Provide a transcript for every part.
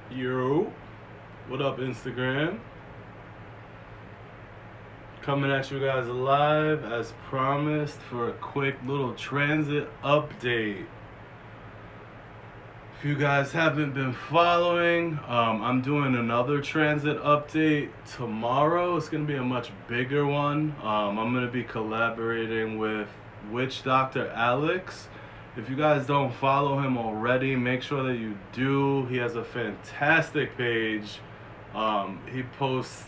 Yo, what up, Instagram? Coming at you guys live as promised for a quick little transit update. If you guys haven't been following, I'm doing another transit update tomorrow. It's going to be a much bigger one. I'm going to be collaborating with Witch Dr. Alex. If you guys don't follow him already, make sure that you do. He has a fantastic page. He posts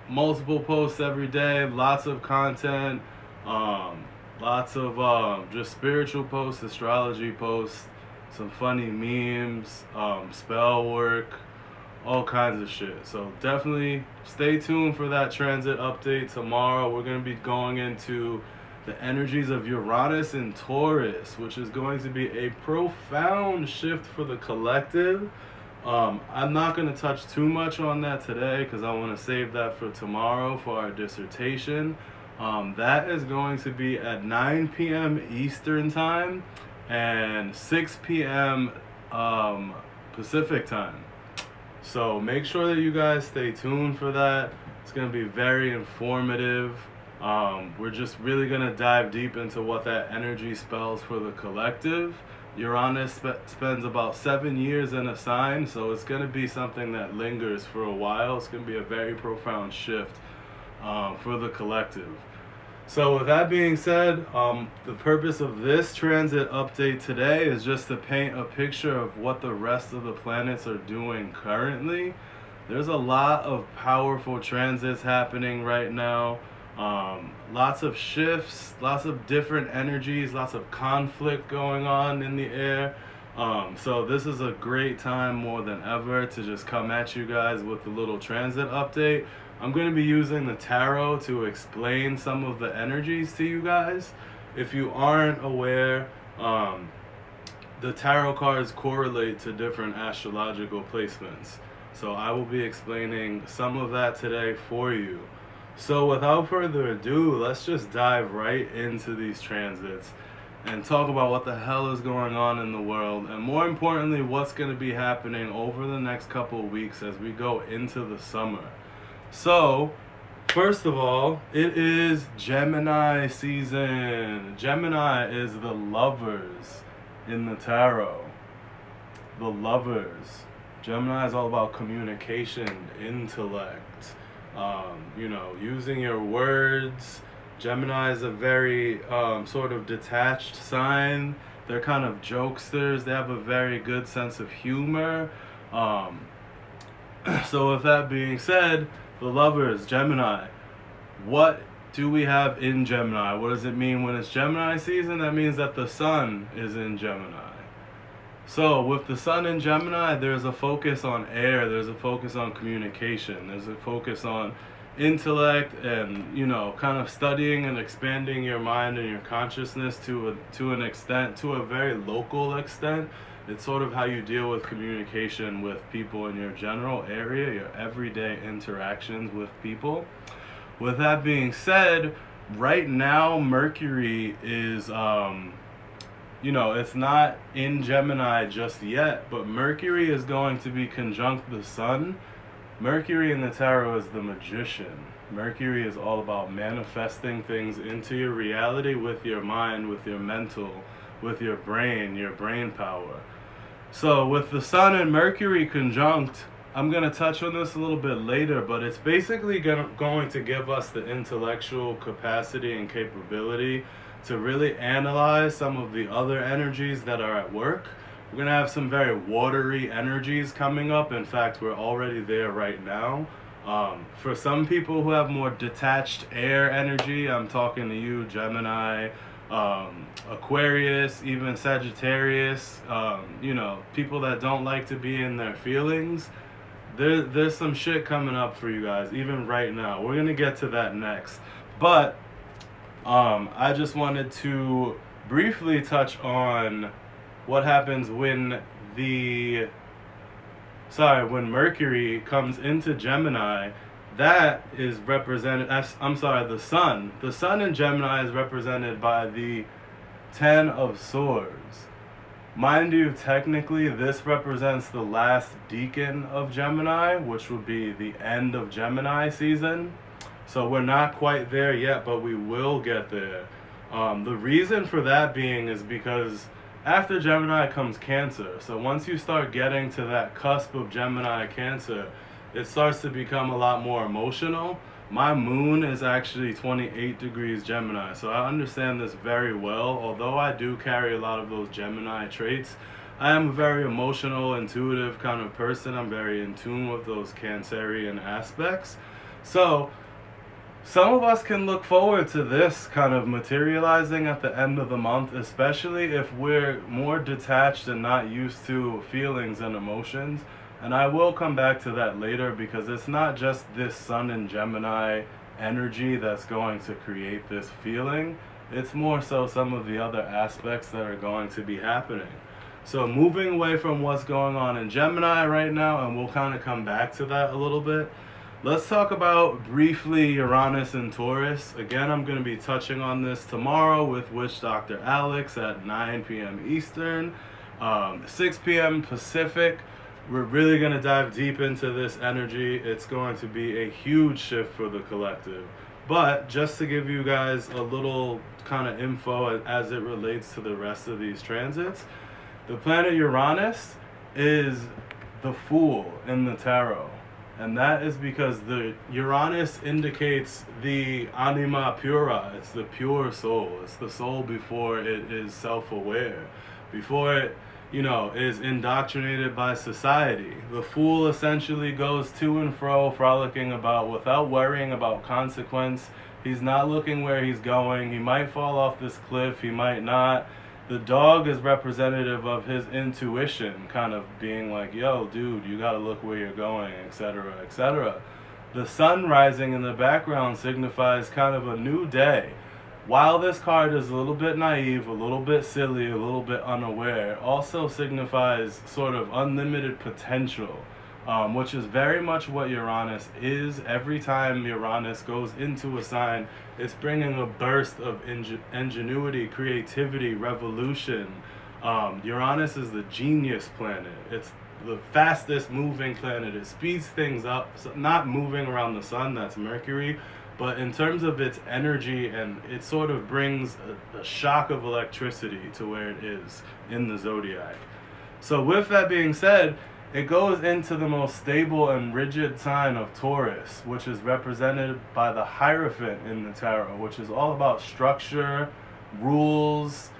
multiple posts every day, lots of content, lots of just spiritual posts, astrology posts, some funny memes, spell work, all kinds of shit. So definitely stay tuned for that transit update tomorrow. We're going to be going into the energies of Uranus and Taurus, which is going to be a profound shift for the collective. I'm not going to touch too much on that today because I want to save that for tomorrow for our dissertation. That is going to be at 9 p.m. Eastern Time and 6 p.m. Pacific Time. So make sure that you guys stay tuned for that. It's going to be very informative. We're just really going to dive deep into what that energy spells for the collective. Uranus spends about 7 years in a sign, so it's going to be something that lingers for a while. It's going to be a very profound shift for the collective. So with that being said, the purpose of this transit update today is just to paint a picture of what the rest of the planets are doing currently. There's a lot of powerful transits happening right now. Lots of shifts, lots of different energies, lots of conflict going on in the air. So this is a great time more than ever to just come at you guys with a little transit update. I'm going to be using the tarot to explain some of the energies to you guys. If you aren't aware, the tarot cards correlate to different astrological placements. So I will be explaining some of that today for you. So without further ado, let's just dive right into these transits and talk about what the hell is going on in the world, and more importantly, what's going to be happening over the next couple of weeks as we go into the summer. So, first of all, it is Gemini season. Gemini is the lovers in the tarot. The lovers. Gemini is all about communication, intellect. Using your words. Gemini is a very sort of detached sign. They're kind of jokesters. They have a very good sense of humor. So with that being said, the lovers, Gemini. What do we have in Gemini? What does it mean when it's Gemini season? That means that the sun is in Gemini. So with the sun in Gemini, there's a focus on air, there's a focus on communication, there's a focus on intellect and, kind of studying and expanding your mind and your consciousness to an extent, to a very local extent. It's sort of how you deal with communication with people in your general area, your everyday interactions with people. With that being said, right now Mercury is it's not in Gemini just yet, but Mercury is going to be conjunct the sun. Mercury in the tarot is the magician. Mercury is all about manifesting things into your reality with your mind, with your mental, with your brain power. So with the sun and Mercury conjunct, I'm going to touch on this a little bit later, but it's basically going to give us the intellectual capacity and capability to really analyze some of the other energies that are at work. We're going to have some very watery energies coming up. In fact, we're already there right now. For some people who have more detached air energy, I'm talking to you, Gemini, Aquarius, even Sagittarius, people that don't like to be in their feelings. There's some shit coming up for you guys, even right now. We're going to get to that next. But I just wanted to briefly touch on what happens when when Mercury comes into Gemini. That is represented, the sun. The sun in Gemini is represented by the 10 of Swords. Mind you, technically, this represents the last decan of Gemini, which would be the end of Gemini season. So we're not quite there yet, but we will get there. The reason for that being is because after Gemini comes Cancer. So once you start getting to that cusp of Gemini Cancer, it starts to become a lot more emotional. My moon is actually 28 degrees Gemini, so I understand this very well. Although I do carry a lot of those Gemini traits, I am a very emotional, intuitive kind of person. I'm very in tune with those Cancerian aspects. So some of us can look forward to this kind of materializing at the end of the month, especially if we're more detached and not used to feelings and emotions. And I will come back to that later, because it's not just this Sun in Gemini energy that's going to create this feeling. It's more so some of the other aspects that are going to be happening. So moving away from what's going on in Gemini right now, and we'll kind of come back to that a little bit. Let's talk about briefly Uranus and Taurus. Again, I'm going to be touching on this tomorrow with Witch Dr. Alex at 9 p.m. Eastern, 6 p.m. Pacific. We're really going to dive deep into this energy. It's going to be a huge shift for the collective. But just to give you guys a little kind of info as it relates to the rest of these transits, the planet Uranus is the Fool in the tarot. And that is because the Uranus indicates the anima pura. It's the pure soul. It's the soul before it is self-aware, before it is indoctrinated by society. The Fool essentially goes to and fro, frolicking about without worrying about consequence. He's not looking where he's going. He might fall off this cliff, he might not. The dog is representative of his intuition, kind of being like, yo, dude, you gotta look where you're going, etc., etc. The sun rising in the background signifies kind of a new day. While this card is a little bit naive, a little bit silly, a little bit unaware, it also signifies sort of unlimited potential, which is very much what Uranus is. Every time Uranus goes into a sign, it's bringing a burst of ingenuity, creativity, revolution. Uranus is the genius planet. It's the fastest moving planet. It speeds things up, so not moving around the sun, that's Mercury, but in terms of its energy, and it sort of brings a shock of electricity to where it is in the zodiac. So with that being said, it goes into the most stable and rigid sign of Taurus, which is represented by the Hierophant in the tarot, which is all about structure, rules,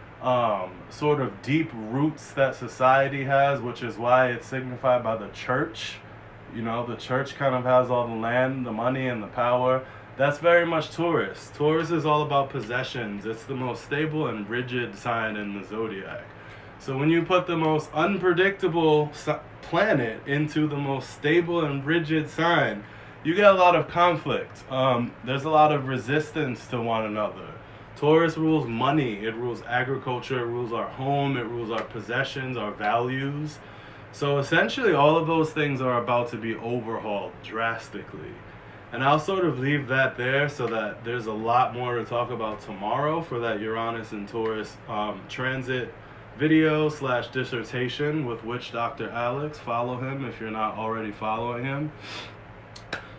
sort of deep roots that society has, which is why it's signified by the church. The church kind of has all the land, the money, and the power. That's very much Taurus. Taurus is all about possessions. It's the most stable and rigid sign in the zodiac. So when you put the most unpredictable planet into the most stable and rigid sign, you get a lot of conflict. There's a lot of resistance to one another. Taurus rules money, it rules agriculture, it rules our home, it rules our possessions, our values. So essentially all of those things are about to be overhauled drastically. And I'll sort of leave that there so that there's a lot more to talk about tomorrow for that Uranus and Taurus transit video / dissertation with Witch Dr. Alex. Follow him if you're not already following him.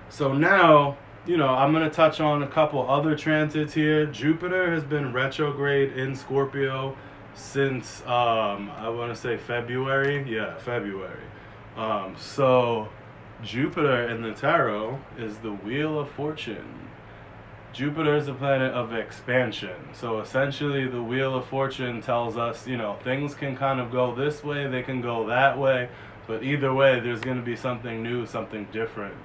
So now, I'm going to touch on a couple other transits here. Jupiter has been retrograde in Scorpio since, I want to say February. Yeah, February. So Jupiter in the tarot is the Wheel of Fortune. Jupiter is the planet of expansion. So essentially the Wheel of Fortune tells us, things can kind of go this way, they can go that way, but either way there's going to be something new, something different,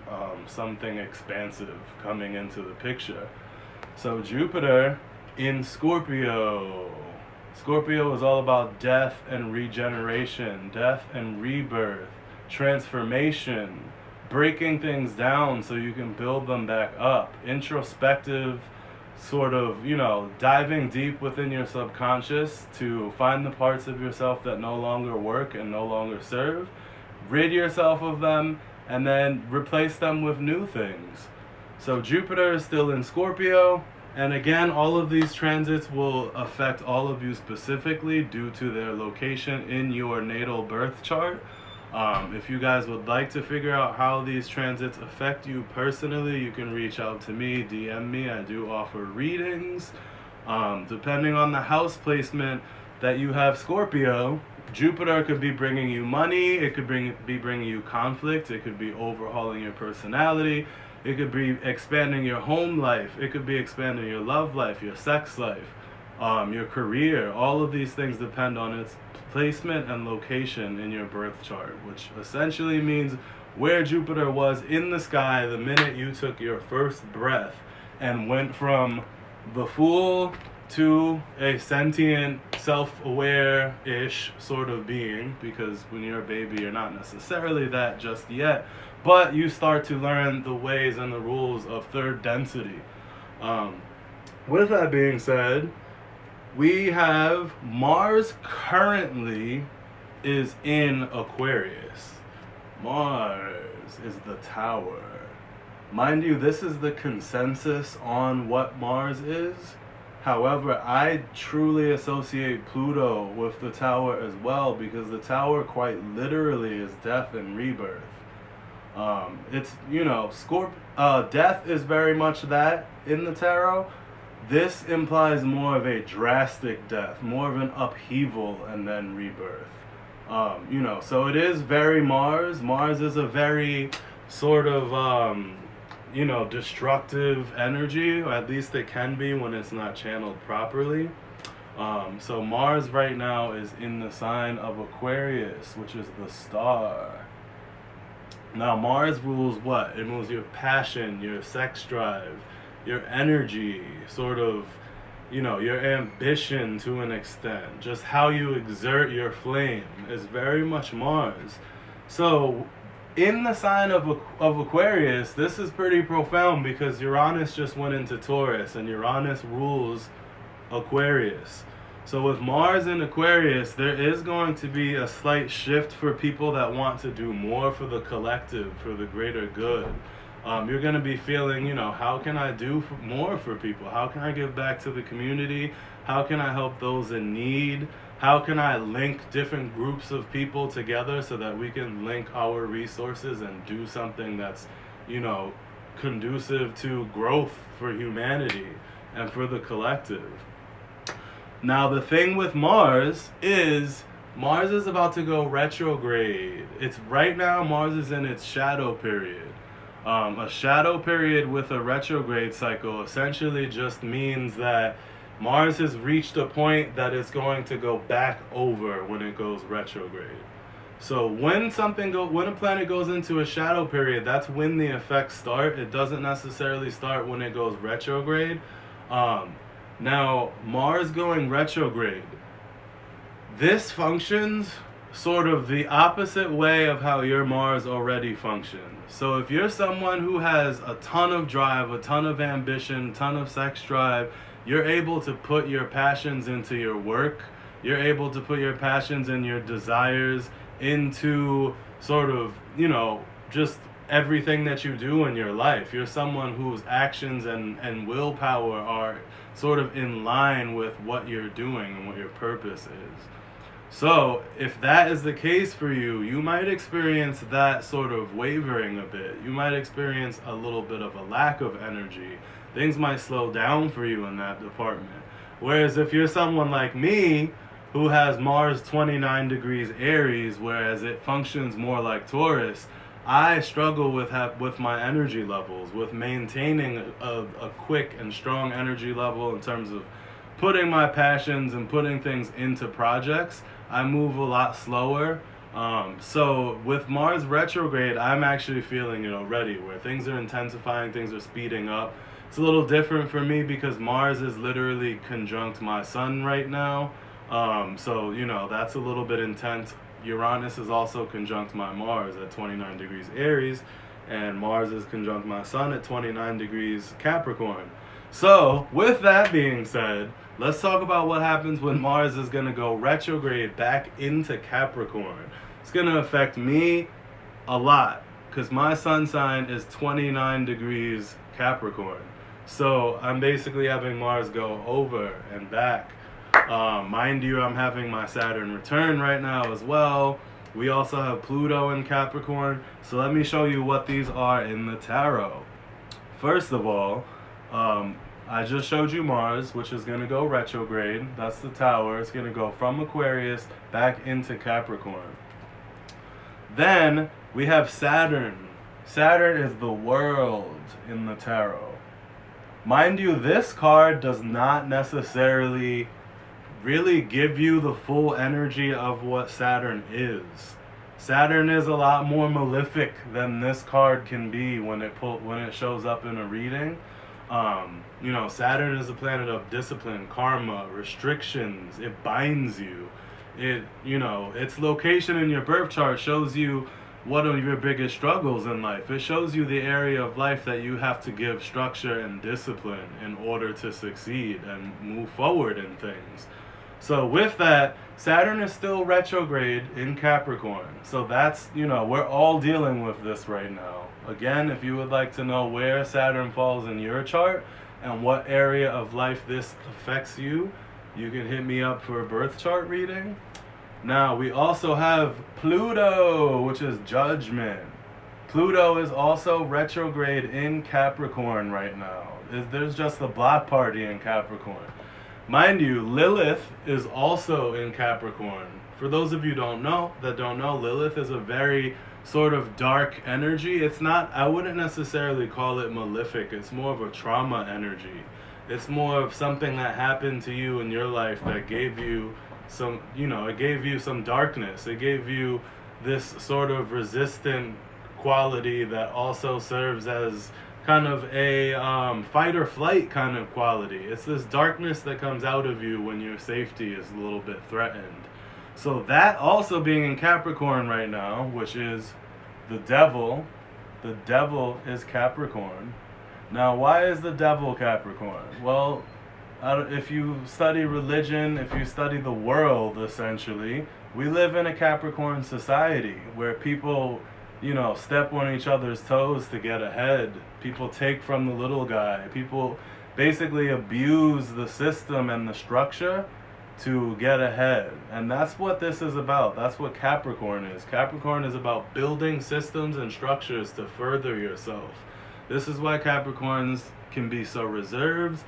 something expansive coming into the picture. So Jupiter in Scorpio. Scorpio is all about death and regeneration, death and rebirth, transformation, breaking things down so you can build them back up, introspective, sort of, diving deep within your subconscious to find the parts of yourself that no longer work and no longer serve, rid yourself of them, and then replace them with new things. So Jupiter is still in Scorpio. And again, all of these transits will affect all of you specifically due to their location in your natal birth chart. If you guys would like to figure out how these transits affect you personally, you can reach out to me, DM me. I do offer readings. Depending on the house placement that you have Scorpio, Jupiter could be bringing you money, it could be bringing you conflict, it could be overhauling your personality, it could be expanding your home life, it could be expanding your love life, your sex life, your career. All of these things depend on its placement and location in your birth chart, which essentially means where Jupiter was in the sky the minute you took your first breath and went from the Fool to a sentient, self-aware-ish sort of being, because when you're a baby you're not necessarily that just yet, but you start to learn the ways and the rules of third density. With that being said, we have Mars currently is in Aquarius. Mars is the tower. Mind you, this is the consensus on what Mars is. However, I truly associate Pluto with the tower as well, because the tower quite literally is death and rebirth. It's, you know, death is very much that in the tarot. This implies more of a drastic death, more of an upheaval and then rebirth. You know, so it is very Mars. Mars is a very sort of, you know, destructive energy, or at least it can be when it's not channeled properly. So Mars right now is in the sign of Aquarius, which is the star. Now Mars rules what? It rules your passion, your sex drive, your energy, sort of, you know, your ambition to an extent. Just how you exert your flame is very much Mars. So in the sign of Aquarius, this is pretty profound, because Uranus just went into Taurus, and Uranus rules Aquarius. So with Mars in Aquarius, there is going to be a slight shift for people that want to do more for the collective, for the greater good. You're going to be feeling, you know, how can I do more for people? How can I give back to the community? How can I help those in need? How can I link different groups of people together so that we can link our resources and do something that's, you know, conducive to growth for humanity and for the collective? Now, the thing with Mars is about to go retrograde. It's right now, Mars is in its shadow period. A shadow period with a retrograde cycle essentially just means that Mars has reached a point that it's going to go back over when it goes retrograde. So when a planet goes into a shadow period, that's when the effects start. It doesn't necessarily start when it goes retrograde. Now, Mars going retrograde, this functions sort of the opposite way of how your Mars already functions. So if you're someone who has a ton of drive, a ton of ambition, ton of sex drive, you're able to put your passions into your work. You're able to put your passions and your desires into sort of, you know, just everything that you do in your life. You're someone whose actions and willpower are sort of in line with what you're doing and what your purpose is. So if that is the case for you, you might experience that sort of wavering a bit. You might experience a little bit of a lack of energy. Things might slow down for you in that department. Whereas if you're someone like me, who has Mars 29 degrees Aries, whereas it functions more like Taurus, I struggle with my energy levels, with maintaining a quick and strong energy level in terms of putting my passions and putting things into projects. I move a lot slower. So with Mars retrograde, I'm actually feeling, you know, ready, where things are intensifying, things are speeding up. It's a little different for me because Mars is literally conjunct my sun right now. So, you know, that's a little bit intense. Uranus is also conjunct my Mars at 29 degrees Aries, and Mars is conjunct my sun at 29 degrees Capricorn. So, with that being said, let's talk about what happens when Mars is going to go retrograde back into Capricorn. It's going to affect me a lot because my sun sign is 29 degrees Capricorn. So I'm basically having Mars go over and back. Mind you, I'm having my Saturn return right now as well. We also have Pluto in Capricorn. So let me show you what these are in the tarot. First of all, I just showed you Mars, which is going to go retrograde. That's the tower. It's going to go from Aquarius back into Capricorn. Then we have Saturn. Saturn is the world in the tarot. Mind you, this card does not necessarily really give you the full energy of what Saturn is. Saturn is a lot more malefic than this card can be when it shows up in a reading. You know, Saturn is a planet of discipline, karma, restrictions. It binds you. Its location in your birth chart shows you what are your biggest struggles in life. It shows you the area of life that you have to give structure and discipline in order to succeed and move forward in things. So with that, Saturn is still retrograde in Capricorn. So that's, we're all dealing with this right now. Again, if you would like to know where Saturn falls in your chart and what area of life this affects you, you can hit me up for a birth chart reading. Now, we also have Pluto, which is judgment. Pluto is also retrograde in Capricorn right now. There's just a block party in Capricorn. Mind you, Lilith is also in Capricorn. For those of you that don't know, Lilith is a very sort of dark energy. It's not, I wouldn't necessarily call it malefic. It's more of a trauma energy. It's more of something that happened to you in your life that gave you it gave you some darkness. It gave you this sort of resistant quality that also serves as kind of a fight or flight kind of quality. It's this darkness that comes out of you when your safety is a little bit threatened. So that also being in Capricorn right now, which is the devil is Capricorn. Now, why is the devil Capricorn? Well, if you study religion, if you study the world, essentially, we live in a Capricorn society where people, step on each other's toes to get ahead. People take from the little guy. People basically abuse the system and the structure to get ahead. And that's what this is about. That's what Capricorn is. Capricorn is about building systems and structures to further yourself. This is why Capricorns can be so reserved.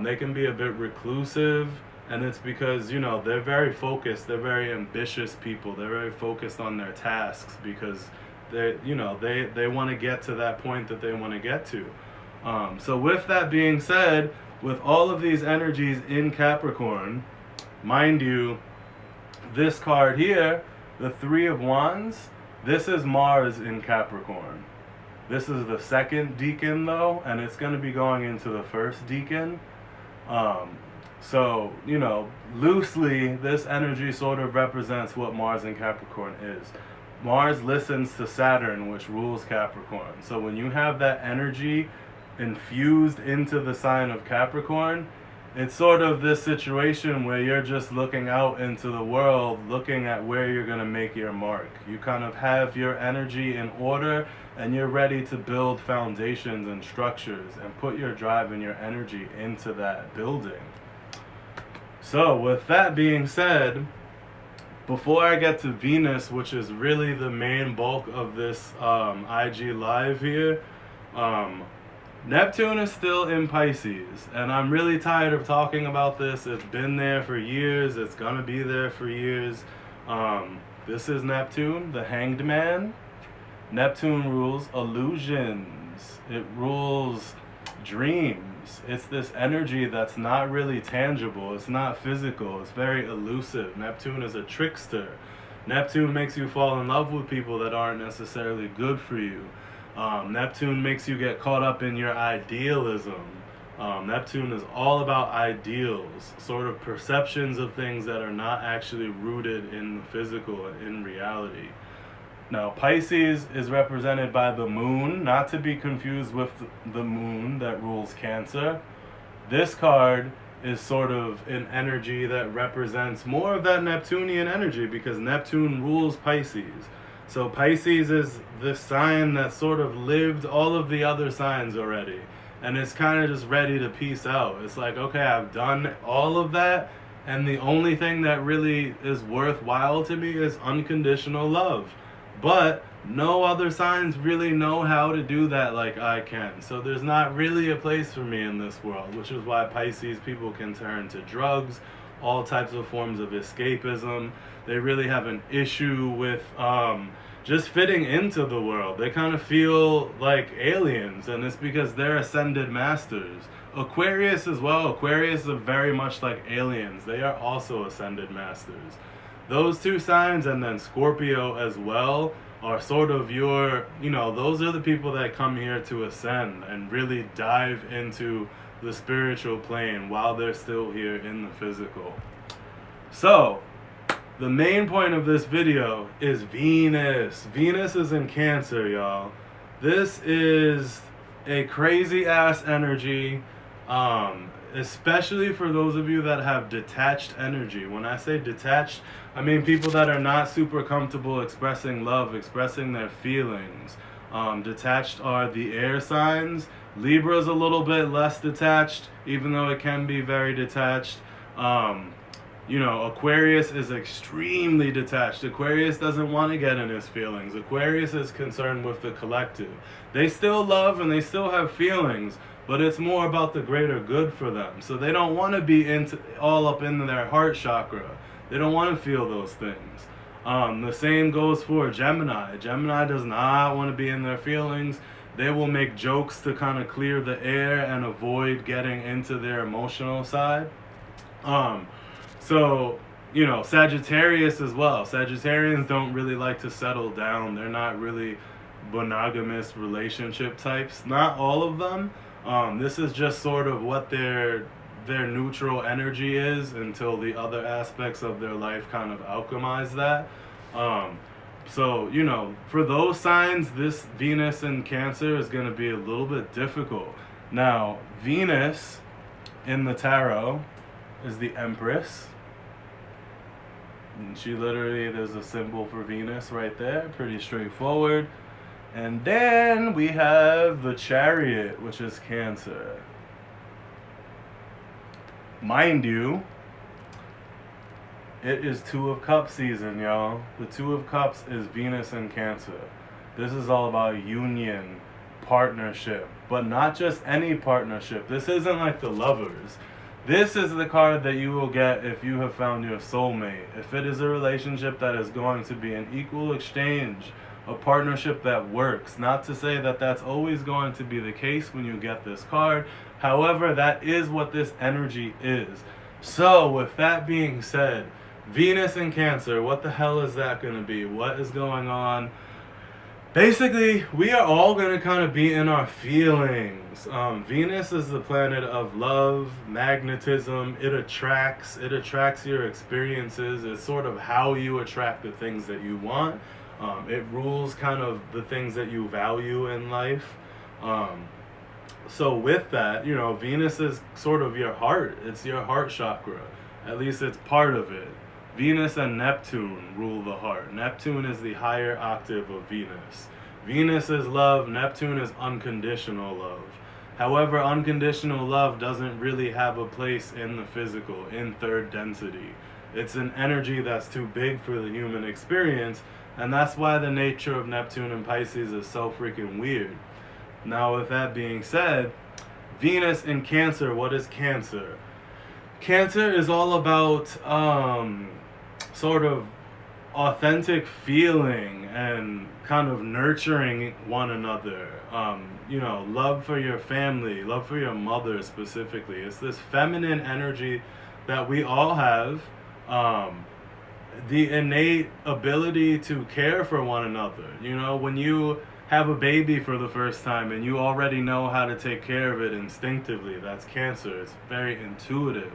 They can be a bit reclusive, and it's because, they're very focused. They're very ambitious people. They're very focused on their tasks because they want to get to that point that they want to get to. So with that being said, with all of these energies in Capricorn, mind you, this card here, the Three of Wands, this is Mars in Capricorn. This is the second decan though, and it's going to be going into the first decan. So, loosely, this energy sort of represents what Mars in Capricorn is. Mars listens to Saturn, which rules Capricorn. So when you have that energy infused into the sign of Capricorn, it's sort of this situation where you're just looking out into the world, looking at where you're going to make your mark. You kind of have your energy in order, and you're ready to build foundations and structures and put your drive and your energy into that building. So with that being said, before I get to Venus, which is really the main bulk of this IG live here, Neptune is still in Pisces, and I'm really tired of talking about this. It's been there for years. It's gonna be there for years. This is Neptune, the Hanged Man. Neptune rules illusions. It rules dreams. It's this energy that's not really tangible. It's not physical. It's very elusive. Neptune is a trickster. Neptune makes you fall in love with people that aren't necessarily good for you. Neptune makes you get caught up in your idealism. Neptune is all about ideals, sort of perceptions of things that are not actually rooted in the physical and in reality. Now, Pisces is represented by the moon, not to be confused with the moon that rules Cancer. This card is sort of an energy that represents more of that Neptunian energy because Neptune rules Pisces. So Pisces is the sign that sort of lived all of the other signs already. and it's kind of just ready to peace out. It's like, okay, I've done all of that, and the only thing that really is worthwhile to me is unconditional love. But no other signs really know how to do that like I can. So there's not really a place for me in this world, which is why Pisces people can turn to drugs, all types of forms of escapism. They really have an issue with just fitting into the world. They kind of feel like aliens, and it's because they're ascended masters. Aquarius as well. Aquarius are very much like aliens. They are also ascended masters. Those two signs, and then Scorpio as well, are sort of your, those are the people that come here to ascend and really dive into the spiritual plane while they're still here in the physical. So, the main point of this video is Venus. Venus is in Cancer, y'all. This is a crazy ass energy, especially for those of you that have detached energy. When I say detached, I mean people that are not super comfortable expressing love, expressing their feelings. Detached are the air signs. Libra's a little bit less detached, even though it can be very detached. Aquarius is extremely detached. Aquarius doesn't want to get in his feelings. Aquarius is concerned with the collective. They still love and they still have feelings, but it's more about the greater good for them. So they don't want to be all up in their heart chakra. They don't want to feel those things. The same goes for Gemini. Gemini does not want to be in their feelings. They will make jokes to kind of clear the air and avoid getting into their emotional side. Sagittarius as well. Sagittarians don't really like to settle down. They're not really monogamous relationship types. Not all of them. This is just sort of what their neutral energy is until the other aspects of their life kind of alchemize that. For those signs, this Venus in Cancer is going to be a little bit difficult. Now, Venus in the tarot is the Empress. And she literally, there's a symbol for Venus right there. Pretty straightforward. And then we have the Chariot, which is Cancer. Mind you, it is Two of Cups season, y'all. The Two of Cups is Venus and Cancer. This is all about union, partnership, but not just any partnership. This isn't like the Lovers. This is the card that you will get if you have found your soulmate. If it is a relationship that is going to be an equal exchange, a partnership that works. Not to say that that's always going to be the case when you get this card. However, that is what this energy is. So, with that being said, Venus in Cancer, what the hell is that going to be? What is going on? Basically, we are all going to kind of be in our feelings. Venus is the planet of love, magnetism. It attracts your experiences. It's sort of how you attract the things that you want. It rules kind of the things that you value in life. So with that, Venus is sort of your heart. It's your heart chakra. At least it's part of it. Venus and Neptune rule the heart. Neptune is the higher octave of Venus. Venus is love. Neptune is unconditional love. However, unconditional love doesn't really have a place in the physical, in third density. It's an energy that's too big for the human experience, and that's why the nature of Neptune and Pisces is so freaking weird. Now, with that being said, Venus in Cancer, what is Cancer? Cancer is all about sort of authentic feeling and kind of nurturing one another. Love for your family, love for your mother specifically. It's this feminine energy that we all have. The innate ability to care for one another. When you have a baby for the first time and you already know how to take care of it instinctively, that's Cancer. It's very intuitive.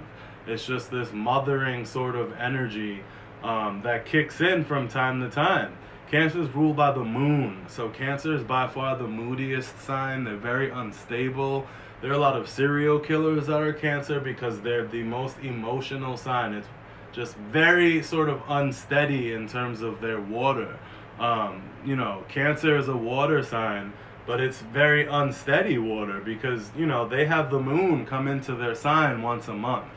It's just this mothering sort of energy that kicks in from time to time. Cancer is ruled by the moon, so Cancer is by far the moodiest sign. They're very unstable. There are a lot of serial killers that are Cancer because they're the most emotional sign. It's just very sort of unsteady in terms of their water. Cancer is a water sign, but it's very unsteady water because, you know, they have the moon come into their sign once a month.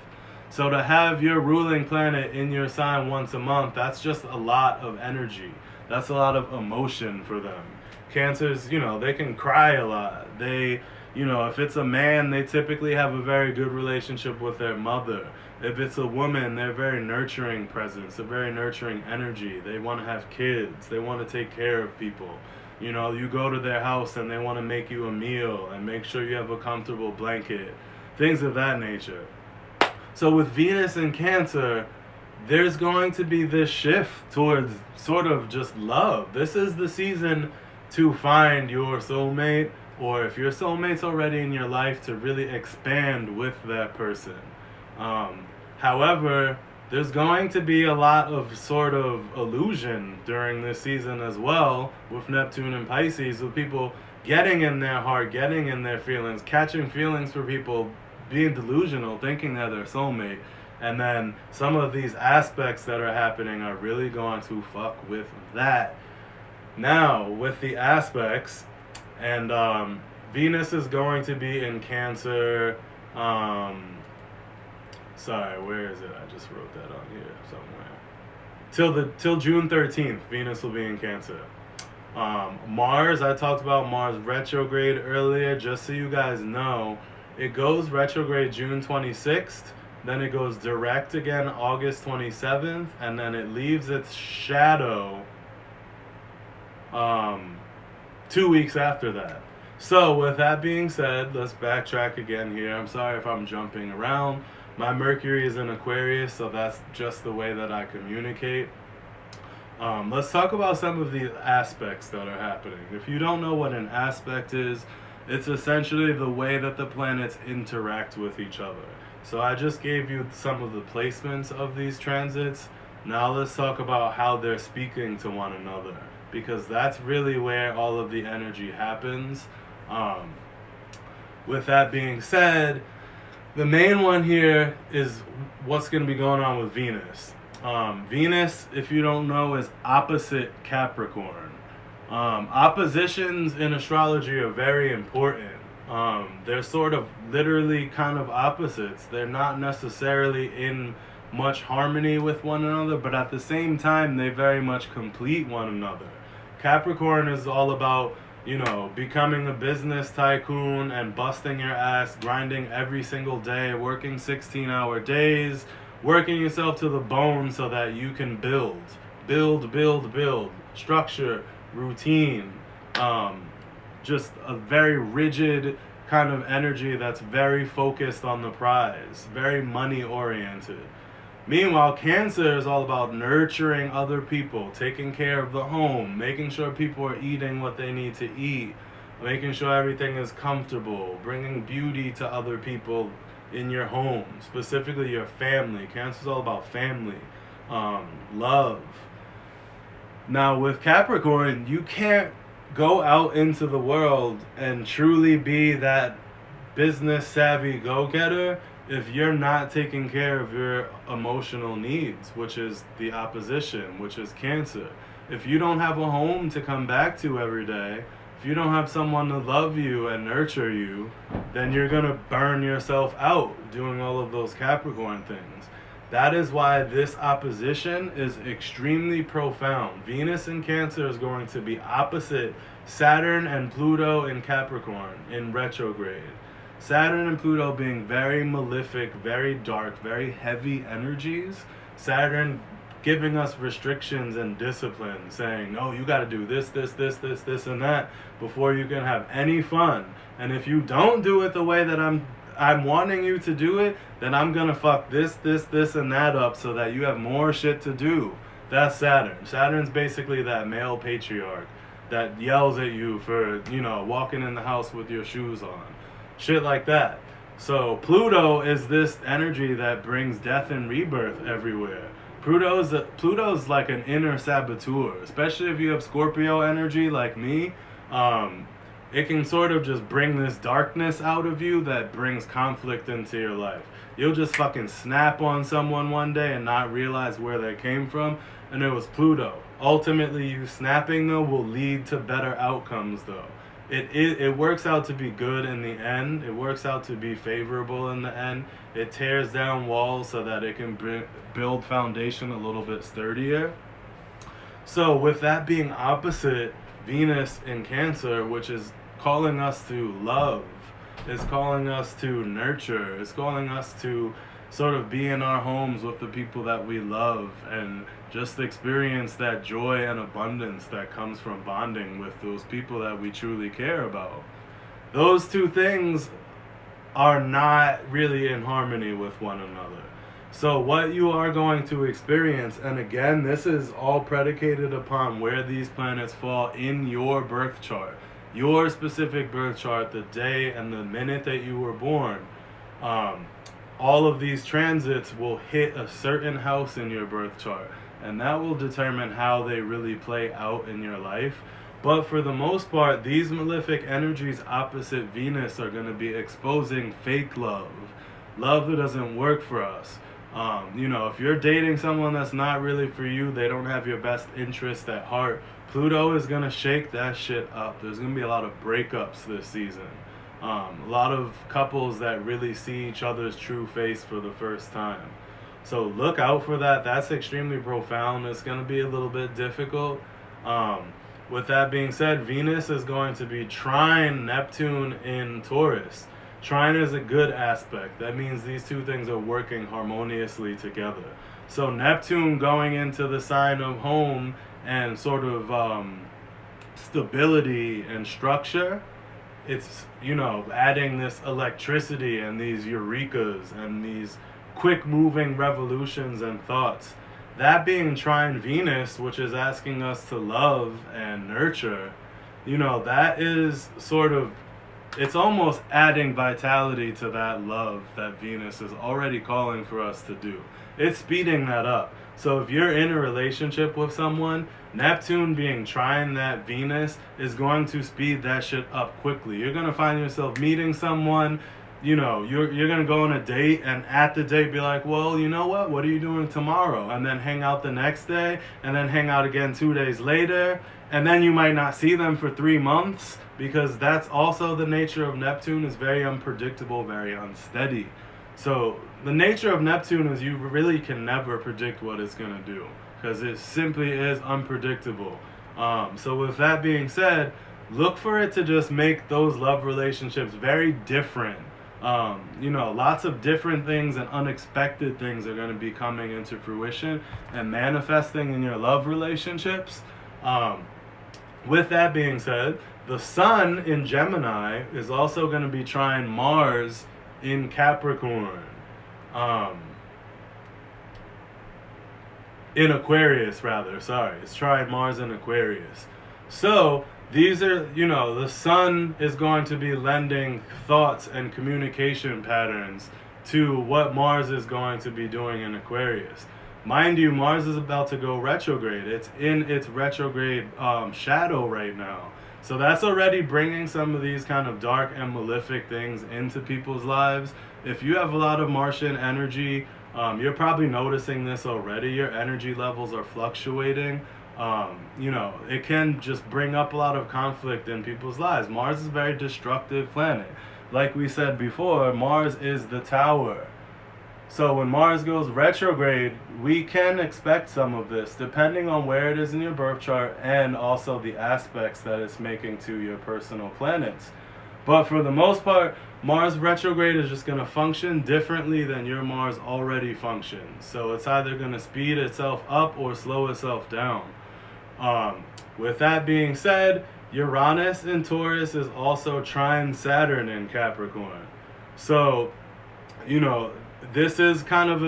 So to have your ruling planet in your sign once a month, that's just a lot of energy. That's a lot of emotion for them. Cancers, you know, they can cry a lot. They, you know, if it's a man, they typically have a very good relationship with their mother. If it's a woman, they're very nurturing presence, a very nurturing energy. They want to have kids. They want to take care of people. You know, you go to their house and they want to make you a meal and make sure you have a comfortable blanket. Things of that nature. So with Venus in Cancer, there's going to be this shift towards sort of just love. This is the season to find your soulmate, or if your soulmate's already in your life, to really expand with that person. However, there's going to be a lot of sort of illusion during this season as well, with Neptune and Pisces, with people getting in their heart, getting in their feelings, catching feelings for people, being delusional, thinking they're their soulmate. And then some of these aspects that are happening are really going to fuck with that. Now, with the aspects, and Venus is going to be in Cancer. Sorry, where is it? I just wrote that on here somewhere. Till June 13th, Venus will be in Cancer. Mars, I talked about Mars retrograde earlier, just so you guys know. It goes retrograde June 26th, then it goes direct again August 27th, and then it leaves its shadow 2 weeks after that. So with that being said, let's backtrack again here. I'm sorry if I'm jumping around. My Mercury is in Aquarius, so that's just the way that I communicate. Let's talk about some of the aspects that are happening. If you don't know what an aspect is, it's essentially the way that the planets interact with each other. So I just gave you some of the placements of these transits. Now let's talk about how they're speaking to one another, because that's really where all of the energy happens. With that being said, the main one here is what's going to be going on with Venus. Venus, if you don't know, is opposite Capricorn. Oppositions in astrology are very important. They're sort of literally kind of opposites. They're not necessarily in much harmony with one another, but at the same time, they very much complete one another. Capricorn is all about, you know, becoming a business tycoon and busting your ass, grinding every single day, working 16-hour days, working yourself to the bone so that you can build, structure, routine, just a very rigid kind of energy that's very focused on the prize, very money oriented. Meanwhile, Cancer is all about nurturing other people, taking care of the home, making sure people are eating what they need to eat, making sure everything is comfortable, bringing beauty to other people in your home, specifically your family. Cancer is all about family, love. Now, with Capricorn, you can't go out into the world and truly be that business savvy go-getter if you're not taking care of your emotional needs, which is the opposition, which is Cancer. If you don't have a home to come back to every day, if you don't have someone to love you and nurture you, then you're going to burn yourself out doing all of those Capricorn things. That is why this opposition is extremely profound. Venus in Cancer is going to be opposite Saturn and Pluto in Capricorn in retrograde. Saturn and Pluto being very malefic, very dark, very heavy energies. Saturn giving us restrictions and discipline, saying, no, you got to do this, and that before you can have any fun. And if you don't do it the way that I'm wanting you to do it, then I'm going to fuck this, and that up so that you have more shit to do. That's Saturn. Saturn's basically that male patriarch that yells at you for, you know, walking in the house with your shoes on. Shit like that. So Pluto is this energy that brings death and rebirth everywhere. Pluto's like an inner saboteur, especially if you have Scorpio energy like me. It can sort of just bring this darkness out of you that brings conflict into your life. You'll just fucking snap on someone one day and not realize where they came from, and it was Pluto. Ultimately, you snapping though will lead to better outcomes though. it works out to be good in the end. It works out to be favorable in the end. It tears down walls so that it can build foundation a little bit sturdier. So with that being opposite, Venus in Cancer, which is calling us to love, is calling us to nurture, is calling us to sort of be in our homes with the people that we love and just experience that joy and abundance that comes from bonding with those people that we truly care about. Those two things are not really in harmony with one another. So what you are going to experience, and again, this is all predicated upon where these planets fall in your birth chart, your specific birth chart, the day and the minute that you were born. All of these transits will hit a certain house in your birth chart, and that will determine how they really play out in your life. But for the most part, these malefic energies opposite Venus are going to be exposing fake love that doesn't work for us. If you're dating someone that's not really for you, they don't have your best interest at heart, Pluto is going to shake that shit up. There's going to be a lot of breakups this season. A lot of couples that really see each other's true face for the first time. So look out for that. That's extremely profound. It's going to be a little bit difficult. With that being said, Venus is going to be trine Neptune in Taurus. Trine is a good aspect. That means these two things are working harmoniously together. So Neptune going into the sign of home and sort of stability and structure, it's, adding this electricity and these eurekas and these quick moving revolutions and thoughts. That being trine Venus, which is asking us to love and nurture, that is sort of, it's almost adding vitality to that love that Venus is already calling for us to do. It's speeding that up. So if you're in a relationship with someone, Neptune being trine that Venus is going to speed that shit up quickly. You're going to find yourself meeting someone, you're going to go on a date, and at the date be like, well, you know what are you doing tomorrow? And then hang out the next day, and then hang out again 2 days later, and then you might not see them for 3 months, because that's also the nature of Neptune, is very unpredictable, very unsteady. So the nature of Neptune is you really can never predict what it's going to do, because it simply is unpredictable. So with that being said, look for it to just make those love relationships very different. Lots of different things and unexpected things are going to be coming into fruition and manifesting in your love relationships. With that being said, the Sun in Gemini is also going to be trine Mars in Capricorn. In Aquarius, rather. Sorry. It's trine Mars in Aquarius. So these are, the Sun is going to be lending thoughts and communication patterns to what Mars is going to be doing in Aquarius. Mind you, Mars is about to go retrograde. It's in its retrograde shadow right now. So that's already bringing some of these kind of dark and malefic things into people's lives. If you have a lot of Martian energy, you're probably noticing this already. Your energy levels are fluctuating. It can just bring up a lot of conflict in people's lives. Mars is a very destructive planet. Like we said before, Mars is the tower. So when Mars goes retrograde, we can expect some of this, depending on where it is in your birth chart and also the aspects that it's making to your personal planets. But for the most part, Mars retrograde is just going to function differently than your Mars already functions. So it's either going to speed itself up or slow itself down. With that being said, Uranus in Taurus is also trine Saturn in Capricorn. So, this is kind of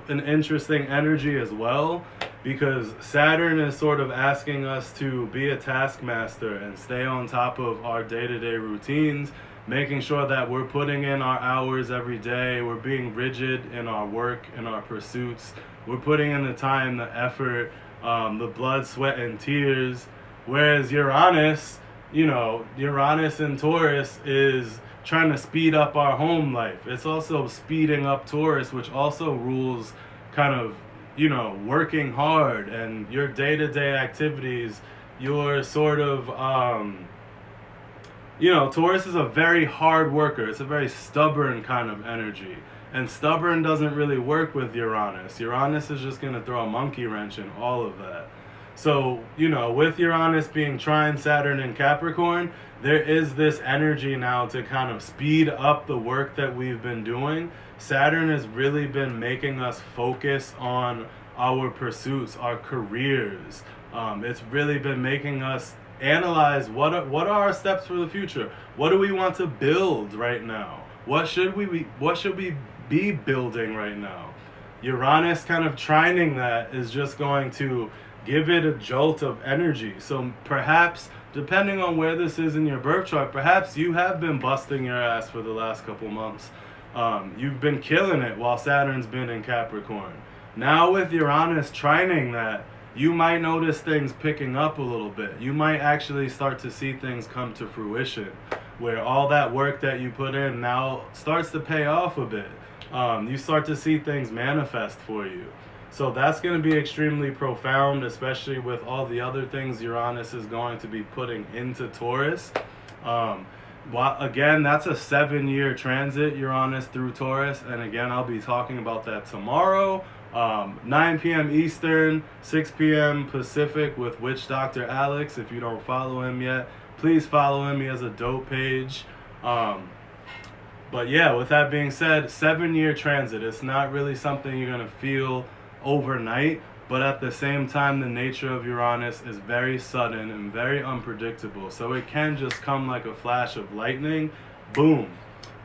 an interesting energy as well, because Saturn is sort of asking us to be a taskmaster and stay on top of our day-to-day routines, making sure that we're putting in our hours every day, we're being rigid in our work, in our pursuits, we're putting in the time, the effort, the blood, sweat, and tears. Whereas Uranus in Taurus is trying to speed up our home life. It's also speeding up Taurus, which also rules kind of, working hard and your day-to-day activities, your sort of Taurus is a very hard worker. It's a very stubborn kind of energy. And stubborn doesn't really work with Uranus. Uranus is just going to throw a monkey wrench in all of that. So, with Uranus being trine Saturn and Capricorn, there is this energy now to kind of speed up the work that we've been doing. Saturn has really been making us focus on our pursuits, our careers. It's really been making us analyze what are our steps for the future. What do we want to build right now? What should we be building right now? Uranus kind of trining that is just going to give it a jolt of energy. So perhaps, depending on where this is in your birth chart, perhaps you have been busting your ass for the last couple months. You've been killing it while Saturn's been in Capricorn. Now with Uranus trining that, you might notice things picking up a little bit. You might actually start to see things come to fruition, where all that work that you put in now starts to pay off a bit. You start to see things manifest for you. So that's going to be extremely profound, especially with all the other things Uranus is going to be putting into Taurus. Again, that's a 7-year transit, Uranus through Taurus. And again, I'll be talking about that tomorrow. 9 p.m. Eastern, 6 p.m. Pacific with Witch Dr. Alex. If you don't follow him yet, please follow him. He has a dope page. But yeah, with that being said, 7-year transit. It's not really something you're going to feel overnight, but at the same time, the nature of Uranus is very sudden and very unpredictable. So it can just come like a flash of lightning. Boom.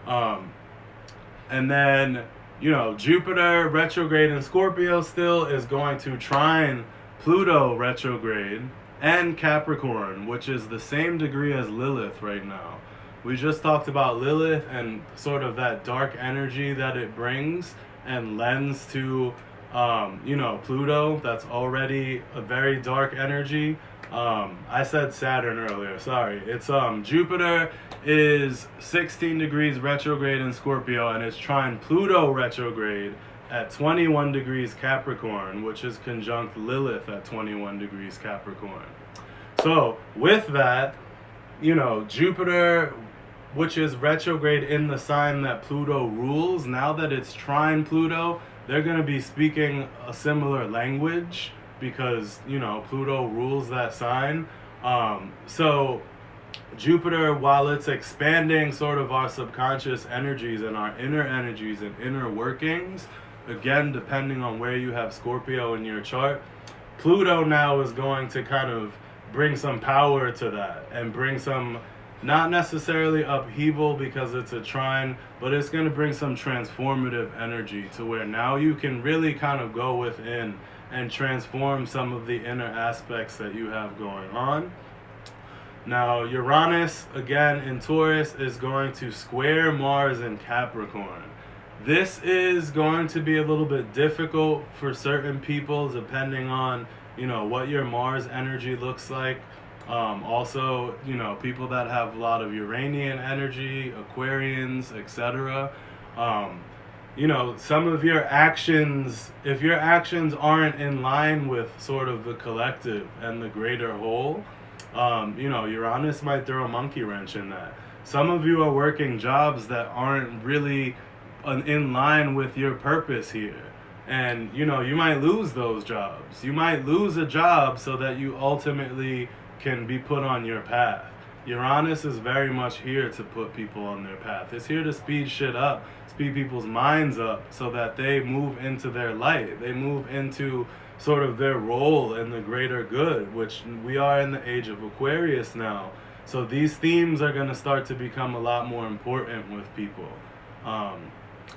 And then, Jupiter retrograde in Scorpio still is going to trine Pluto retrograde and Capricorn, which is the same degree as Lilith right now. We just talked about Lilith and sort of that dark energy that it brings and lends to, Pluto. That's already a very dark energy. I said Saturn earlier, sorry. It's Jupiter is 16 degrees retrograde in Scorpio, and it's trine Pluto retrograde at 21 degrees Capricorn, which is conjunct Lilith at 21 degrees Capricorn. So with that, Jupiter, which is retrograde in the sign that Pluto rules, now that it's trine Pluto, they're going to be speaking a similar language because, Pluto rules that sign. So Jupiter, while it's expanding sort of our subconscious energies and our inner energies and inner workings, again, depending on where you have Scorpio in your chart, Pluto now is going to kind of bring some power to that and bring some, not necessarily upheaval because it's a trine, but it's going to bring some transformative energy to where now you can really kind of go within and transform some of the inner aspects that you have going on. Now, Uranus, again, in Taurus, is going to square Mars in Capricorn. This is going to be a little bit difficult for certain people, depending on, what your Mars energy looks like. Also, people that have a lot of Uranian energy, Aquarians, etc. Some of your actions, if your actions aren't in line with sort of the collective and the greater whole, Uranus might throw a monkey wrench in that. Some of you are working jobs that aren't really in line with your purpose here. And, you might lose those jobs. You might lose a job so that you ultimately can be put on your path. Uranus is very much here to put people on their path. It's here to speed shit up, speed people's minds up so that they move into their light. They move into sort of their role in the greater good, which we are in the age of Aquarius now. So these themes are going to start to become a lot more important with people.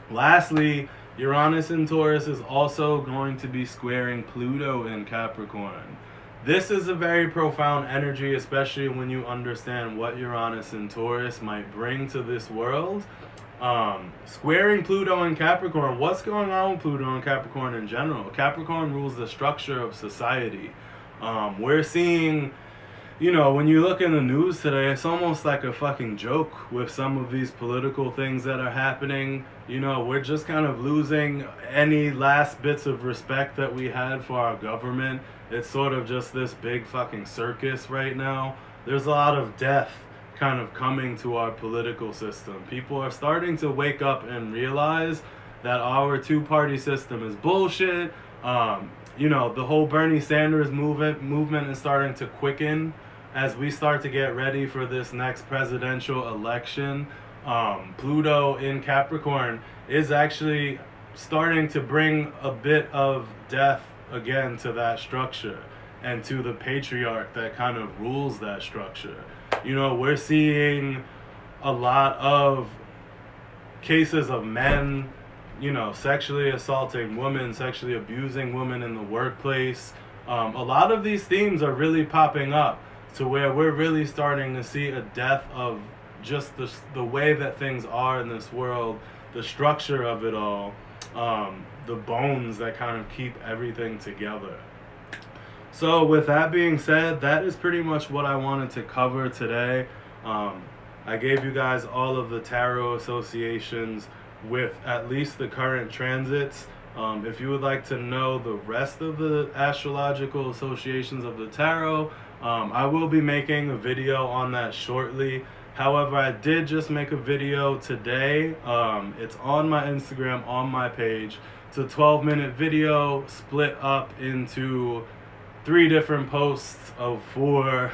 Lastly, Uranus in Taurus is also going to be squaring Pluto in Capricorn. This is a very profound energy, especially when you understand what Uranus in Taurus might bring to this world. Squaring Pluto in Capricorn, what's going on with Pluto and Capricorn in general? Capricorn rules the structure of society. We're seeing, when you look in the news today, it's almost like a fucking joke with some of these political things that are happening. We're just kind of losing any last bits of respect that we had for our government. It's sort of just this big fucking circus right now. There's a lot of death. kind of coming to our political system. People are starting to wake up and realize that our two-party system is bullshit. The whole Bernie Sanders movement is starting to quicken as we start to get ready for this next presidential election. Pluto in Capricorn is actually starting to bring a bit of death again to that structure and to the patriarch that kind of rules that structure. We're seeing a lot of cases of men, sexually assaulting women, sexually abusing women in the workplace. A lot of these themes are really popping up to where we're really starting to see a death of just the way that things are in this world, the structure of it all, the bones that kind of keep everything together. So with that being said, that is pretty much what I wanted to cover today. I gave you guys all of the tarot associations with at least the current transits. If you would like to know the rest of the astrological associations of the tarot, I will be making a video on that shortly. However, I did just make a video today. It's on my Instagram, on my page. It's a 12-minute video split up into 3 different posts of 4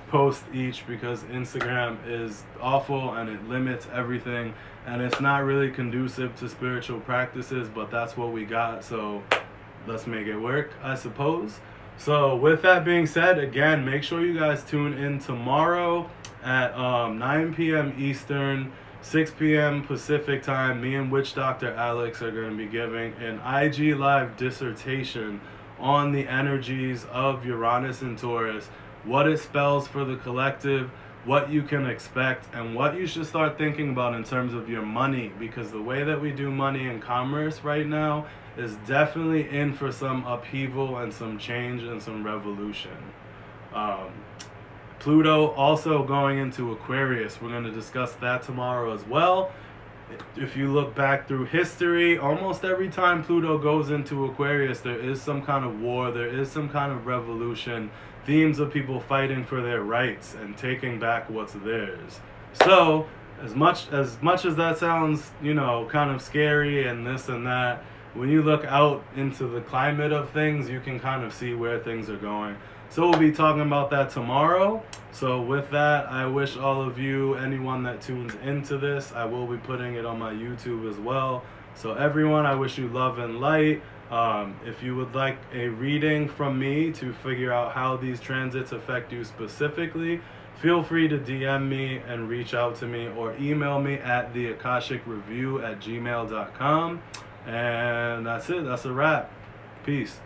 posts each, because Instagram is awful and it limits everything and it's not really conducive to spiritual practices, but that's what we got, so let's make it work, I suppose. So with that being said, again, make sure you guys tune in tomorrow at 9 p.m. Eastern, 6 p.m. Pacific time. Me and Witch Dr. Alex are going to be giving an IG Live dissertation on the energies of Uranus and Taurus, what it spells for the collective, what you can expect, and what you should start thinking about in terms of your money, because the way that we do money and commerce right now is definitely in for some upheaval and some change and some revolution. Pluto also going into Aquarius. We're going to discuss that tomorrow as well. If you look back through history, almost every time Pluto goes into Aquarius, there is some kind of war, there is some kind of revolution, themes of people fighting for their rights and taking back what's theirs. So, as much as that sounds, kind of scary and this and that, when you look out into the climate of things, you can kind of see where things are going. So we'll be talking about that tomorrow. So with that, I wish all of you, anyone that tunes into this, I will be putting it on my YouTube as well. So everyone, I wish you love and light. If you would like a reading from me to figure out how these transits affect you specifically, feel free to DM me and reach out to me, or email me at theakashicreview@gmail.com. And that's it. That's a wrap. Peace.